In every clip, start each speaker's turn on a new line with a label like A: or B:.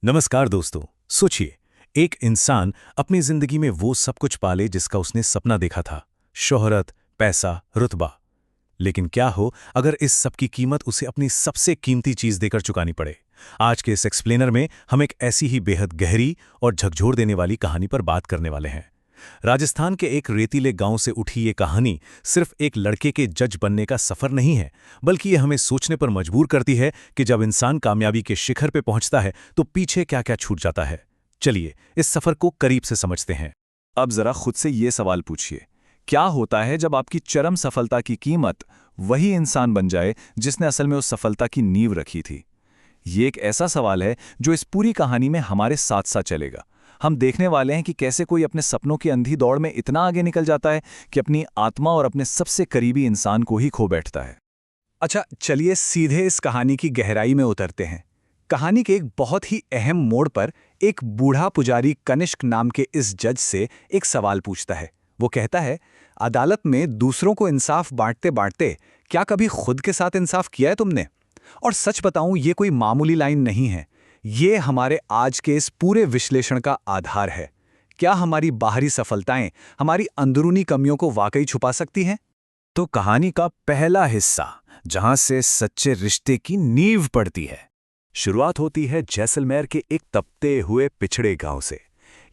A: नमस्कार दोस्तों। सोचिए, एक इंसान अपनी जिंदगी में वो सब कुछ पाले जिसका उसने सपना देखा था। शोहरत, पैसा, रुतबा। लेकिन क्या हो अगर इस सब की कीमत उसे अपनी सबसे कीमती चीज देकर चुकानी पड़े। आज के इस एक्सप्लेनर में हम एक ऐसी ही बेहद गहरी और झकझोर देने वाली कहानी पर बात करने वाले हैं। राजस्थान के एक रेतीले गांव से उठी ये कहानी सिर्फ एक लड़के के जज बनने का सफर नहीं है, बल्कि ये हमें सोचने पर मजबूर करती है कि जब इंसान कामयाबी के शिखर पे पहुंचता है तो पीछे क्या क्या छूट जाता है। चलिए इस सफर को करीब से समझते हैं।
B: अब जरा खुद से ये सवाल पूछिए, क्या होता है जब आपकी चरम सफलता की कीमत वही इंसान बन जाए जिसने असल में उस सफलता की नींव रखी थी? ये एक ऐसा सवाल है जो इस पूरी कहानी में हमारे साथ साथ चलेगा। हम देखने वाले हैं कि कैसे कोई अपने सपनों की अंधी दौड़ में इतना आगे निकल जाता है कि अपनी आत्मा और अपने सबसे करीबी इंसान को ही खो बैठता है।
C: अच्छा, चलिए सीधे इस कहानी की गहराई में उतरते हैं। कहानी के एक बहुत ही अहम मोड़ पर एक बूढ़ा पुजारी कनिष्क नाम के इस जज से एक सवाल पूछता है। वो कहता है, अदालत में दूसरों को इंसाफ बांटते बांटते क्या कभी खुद के साथ इंसाफ किया है तुमने? और सच बताऊं, ये कोई मामूली लाइन नहीं है। ये हमारे आज के इस पूरे विश्लेषण का आधार है। क्या हमारी बाहरी सफलताएं हमारी अंदरूनी कमियों को वाकई छुपा सकती हैं?
B: तो कहानी का पहला हिस्सा, जहां से सच्चे रिश्ते की नींव पड़ती है, शुरुआत होती है जैसलमेर के एक तपते हुए पिछड़े गांव से।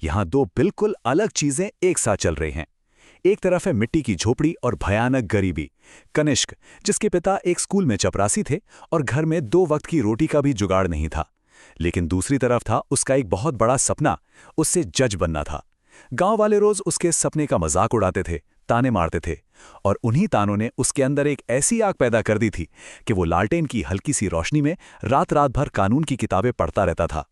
B: यहां दो बिल्कुल अलग चीजें एक साथ चल रही हैं। एक तरफ है मिट्टी की झोपड़ी और भयानक गरीबी। कनिष्क, जिसके पिता एक स्कूल में चपरासी थे और घर में 2 वक्त की रोटी का भी जुगाड़ नहीं था। लेकिन दूसरी तरफ था उसका एक बहुत बड़ा सपना, उससे जज बनना था। गांव वाले रोज उसके सपने का मजाक उड़ाते थे, ताने मारते थे, और उन्हीं तानों ने उसके अंदर एक ऐसी आग पैदा कर दी थी कि वो लालटेन की हल्की सी रोशनी में रात रात भर कानून की किताबें पढ़ता रहता था।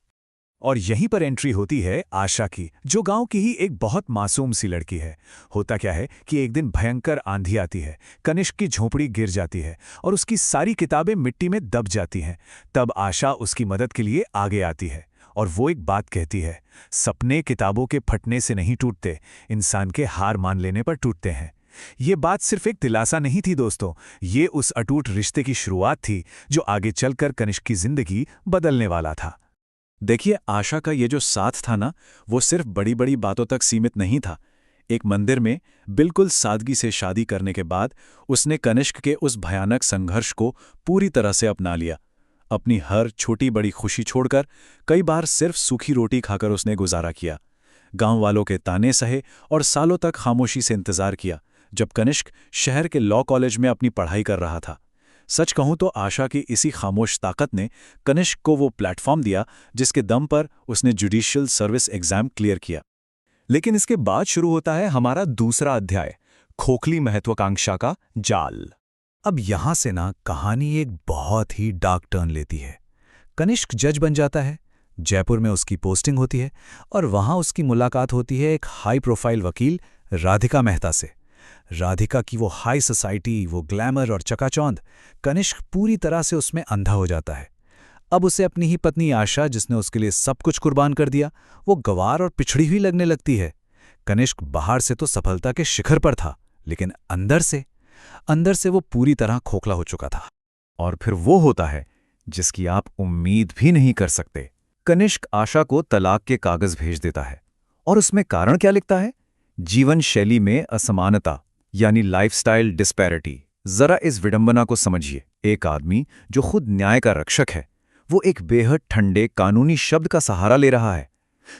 C: और यहीं पर एंट्री होती है आशा की, जो गांव की ही एक बहुत मासूम सी लड़की है। होता क्या है कि एक दिन भयंकर आंधी आती है, कनिष्क की झोपड़ी गिर जाती है और उसकी सारी किताबें मिट्टी में दब जाती हैं। तब आशा उसकी मदद के लिए आगे आती है और वो एक बात कहती है, सपने किताबों के फटने से नहीं टूटते, इंसान के हार मान लेने पर टूटते हैं। ये बात सिर्फ एक दिलासा नहीं थी दोस्तों, ये उस अटूट रिश्ते की शुरुआत थी जो आगे चलकर कनिष्क की जिंदगी बदलने वाला था।
B: देखिए, आशा का ये जो साथ था ना, वो सिर्फ बड़ी बड़ी बातों तक सीमित नहीं था। एक मंदिर में बिल्कुल सादगी से शादी करने के बाद उसने कनिष्क के उस भयानक संघर्ष को पूरी तरह से अपना लिया। अपनी हर छोटी बड़ी खुशी छोड़कर कई बार सिर्फ सूखी रोटी खाकर उसने गुजारा किया। गांव वालों के ताने सहे और सालों तक खामोशी से इंतजार किया, जब कनिष्क शहर के लॉ कॉलेज में अपनी पढ़ाई कर रहा था। सच कहूं तो आशा की इसी खामोश ताकत ने कनिष्क को वो प्लेटफॉर्म दिया जिसके दम पर उसने जुडिशियल सर्विस एग्जाम क्लियर किया।
C: लेकिन इसके बाद शुरू होता है हमारा दूसरा अध्याय, खोखली महत्वाकांक्षा का जाल। अब यहां से ना कहानी एक बहुत ही डार्क टर्न लेती है। कनिष्क जज बन जाता है, जयपुर में उसकी पोस्टिंग होती है और वहां उसकी मुलाकात होती है एक हाई प्रोफाइल वकील राधिका मेहता से। राधिका की वो हाई सोसाइटी, वो ग्लैमर और चकाचौंध, कनिष्क पूरी तरह से उसमें अंधा हो जाता है। अब उसे अपनी ही पत्नी आशा, जिसने उसके लिए सब कुछ कुर्बान कर दिया, वो गंवार और पिछड़ी हुई लगने लगती है। कनिष्क बाहर से तो सफलता के शिखर पर था, लेकिन अंदर से वो पूरी तरह खोखला हो चुका था।
B: और फिर वो होता है जिसकी आप उम्मीद भी नहीं कर सकते। कनिष्क आशा को तलाक के कागज भेज देता है, और उसमें कारण क्या लिखता है? जीवन शैली में असमानता, यानी लाइफस्टाइल डिस्पैरिटी। जरा इस विडंबना को समझिए। एक आदमी जो खुद न्याय का रक्षक है, वो एक बेहद ठंडे कानूनी शब्द का सहारा ले रहा है,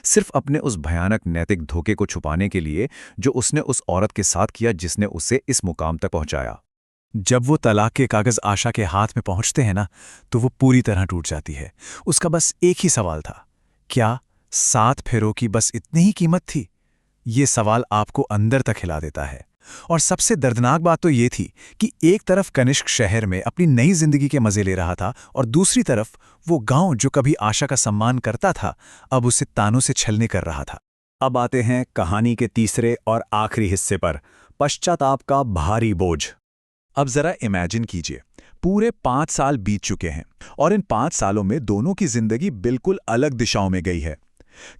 B: सिर्फ अपने उस भयानक नैतिक धोखे को छुपाने के लिए जो उसने उस औरत के साथ किया जिसने उसे इस मुकाम तक पहुंचाया।
C: जब वो तलाक के कागज आशा के हाथ में पहुंचते हैं ना, तो वो पूरी तरह टूट जाती है। उसका बस एक ही सवाल था, क्या 7 फेरों की बस इतनी ही कीमत थी? ये सवाल आपको अंदर तक हिला देता है। और सबसे दर्दनाक बात तो ये थी कि एक तरफ कनिष्क शहर में अपनी नई जिंदगी के मजे ले रहा था, और दूसरी तरफ वो गांव जो कभी आशा का सम्मान करता था, अब उसे तानों से छलने कर रहा था। अब आते हैं कहानी के तीसरे और आखिरी हिस्से पर, पश्चाताप का भारी बोझ। अब जरा इमेजिन कीजिए, पूरे 5 साल बीत चुके हैं और इन 5 सालों में दोनों की जिंदगी बिल्कुल अलग दिशाओं में गई है।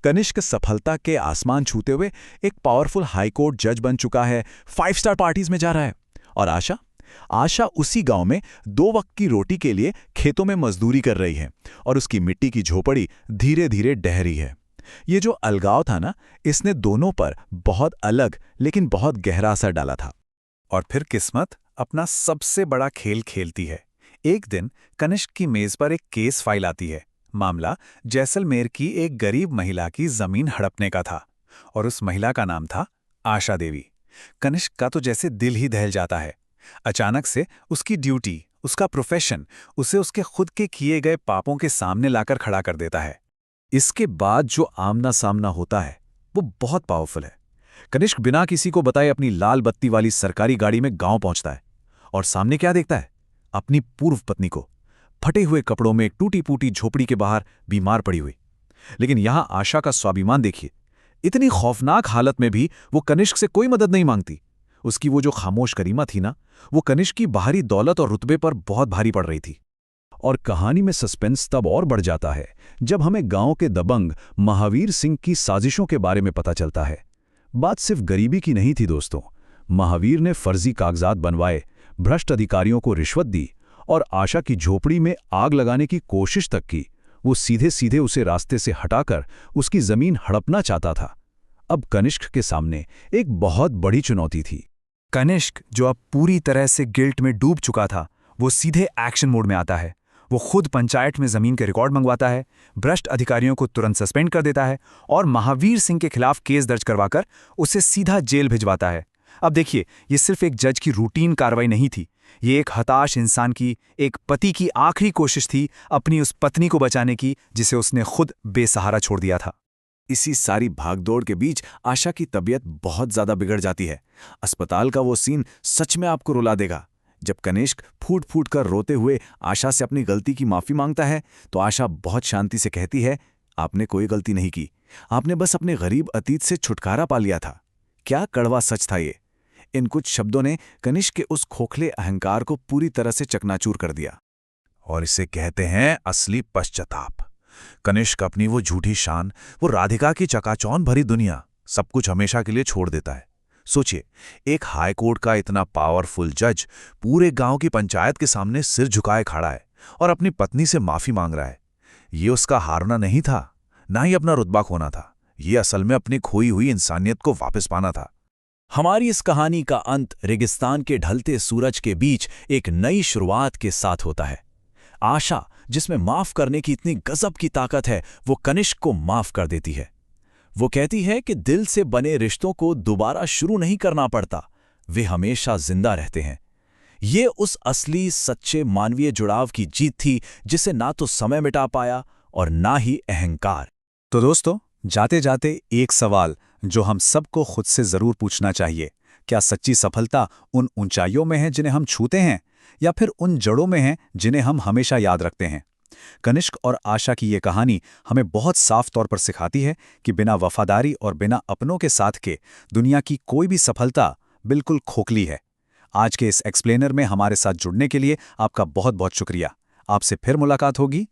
C: कनिष्क सफलता के आसमान छूते हुए एक पावरफुल हाईकोर्ट जज बन चुका है, 5 स्टार पार्टीज में जा रहा है, और आशा
B: आशा उसी गांव में 2 वक्त की रोटी के लिए खेतों में मजदूरी कर रही है और उसकी मिट्टी की झोपड़ी धीरे धीरे ढह रही है। ये जो अलगाव था ना, इसने दोनों पर बहुत अलग लेकिन बहुत गहरा असर डाला था।
C: और फिर किस्मत अपना सबसे बड़ा खेल खेलती है। एक दिन कनिष्क की मेज पर एक केस फाइल आती है। मामला जैसलमेर की एक गरीब महिला की जमीन हड़पने का था और उस महिला का नाम था आशा देवी। कनिष्क का तो जैसे दिल ही दहल जाता है। अचानक से उसकी ड्यूटी, उसका प्रोफेशन उसे उसके खुद के किए गए पापों के सामने लाकर खड़ा कर देता है।
B: इसके बाद जो आमना सामना होता है वो बहुत पावरफुल है। कनिष्क बिना किसी को बताए अपनी लाल बत्ती वाली सरकारी गाड़ी में गांव पहुंचता है और सामने क्या देखता है? अपनी पूर्व पत्नी को फटे हुए कपड़ों में एक टूटी फूटी झोपड़ी के बाहर बीमार पड़ी हुई। लेकिन यहां आशा का स्वाभिमान देखिए। इतनी खौफनाक हालत में भी वो कनिष्क से कोई मदद नहीं मांगती। उसकी वो जो खामोश करीमा थी ना, वो कनिष्क की बाहरी दौलत और रुतबे पर बहुत भारी पड़ रही थी। और कहानी में सस्पेंस तब और बढ़ जाता है जब हमें गांव के दबंग महावीर सिंह की साजिशों के बारे में पता चलता है। बात सिर्फ गरीबी की नहीं थी दोस्तों। महावीर ने फर्जी कागजात बनवाए, भ्रष्ट अधिकारियों को रिश्वत दी और आशा की झोपड़ी में आग लगाने की कोशिश तक की। वो सीधे सीधे उसे रास्ते से हटाकर उसकी जमीन हड़पना चाहता था। अब कनिष्क के सामने एक बहुत बड़ी चुनौती थी।
C: कनिष्क, जो अब पूरी तरह से गिल्ट में डूब चुका था, वो सीधे एक्शन मोड में आता है। वो खुद पंचायत में जमीन के रिकॉर्ड मंगवाता है, भ्रष्ट अधिकारियों को तुरंत सस्पेंड कर देता है और महावीर सिंह के खिलाफ केस दर्ज करवाकर उसे सीधा जेल भिजवाता है। अब देखिए, ये सिर्फ एक जज की रूटीन कार्रवाई नहीं थी। ये एक हताश इंसान की, एक पति की आखिरी कोशिश थी अपनी उस पत्नी को बचाने की जिसे उसने खुद बेसहारा छोड़ दिया था।
B: इसी सारी भागदौड़ के बीच आशा की तबीयत बहुत ज्यादा बिगड़ जाती है। अस्पताल का वो सीन सच में आपको रुला देगा। जब कनिष्क फूट फूट कर रोते हुए आशा से अपनी गलती की माफी मांगता है तो आशा बहुत शांति से कहती है, आपने कोई गलती नहीं की, आपने बस अपने गरीब अतीत से छुटकारा पा लिया था। क्या कड़वा सच था ये। इन कुछ शब्दों ने कनिष्क के उस खोखले अहंकार को पूरी तरह से चकनाचूर कर दिया।
A: और इसे कहते हैं असली पश्चाताप। कनिष्क अपनी वो झूठी शान, वो राधिका की चकाचौंध भरी दुनिया, सब कुछ हमेशा के लिए छोड़ देता है। सोचिए, एक हाई कोर्ट का इतना पावरफुल जज पूरे गांव की पंचायत के सामने सिर झुकाए खड़ा है और अपनी पत्नी से माफी मांग रहा है। ये उसका हारना नहीं था, ना ही अपना रुतबा खोना था। ये असल में अपनी खोई हुई इंसानियत को वापस पाना था।
B: हमारी इस कहानी का अंत रेगिस्तान के ढलते सूरज के बीच एक नई शुरुआत के साथ होता है। आशा, जिसमें माफ करने की इतनी गजब की ताकत है, वो कनिष्क को माफ कर देती है। वो कहती है कि दिल से बने रिश्तों को दोबारा शुरू नहीं करना पड़ता, वे हमेशा जिंदा रहते हैं। ये उस असली सच्चे मानवीय जुड़ाव की जीत थी जिसे ना तो समय मिटा पाया और ना ही अहंकार।
C: तो दोस्तों, जाते जाते एक सवाल जो हम सबको खुद से जरूर पूछना चाहिए, क्या सच्ची सफलता उन ऊंचाइयों में है जिन्हें हम छूते हैं, या फिर उन जड़ों में है जिन्हें हम हमेशा याद रखते हैं? कनिष्क और आशा की ये कहानी हमें बहुत साफ तौर पर सिखाती है कि बिना वफादारी और बिना अपनों के साथ के दुनिया की कोई भी सफलता बिल्कुल खोखली है। आज के इस एक्सप्लेनर में हमारे साथ जुड़ने के लिए आपका बहुत बहुत शुक्रिया। आपसे फिर मुलाकात होगी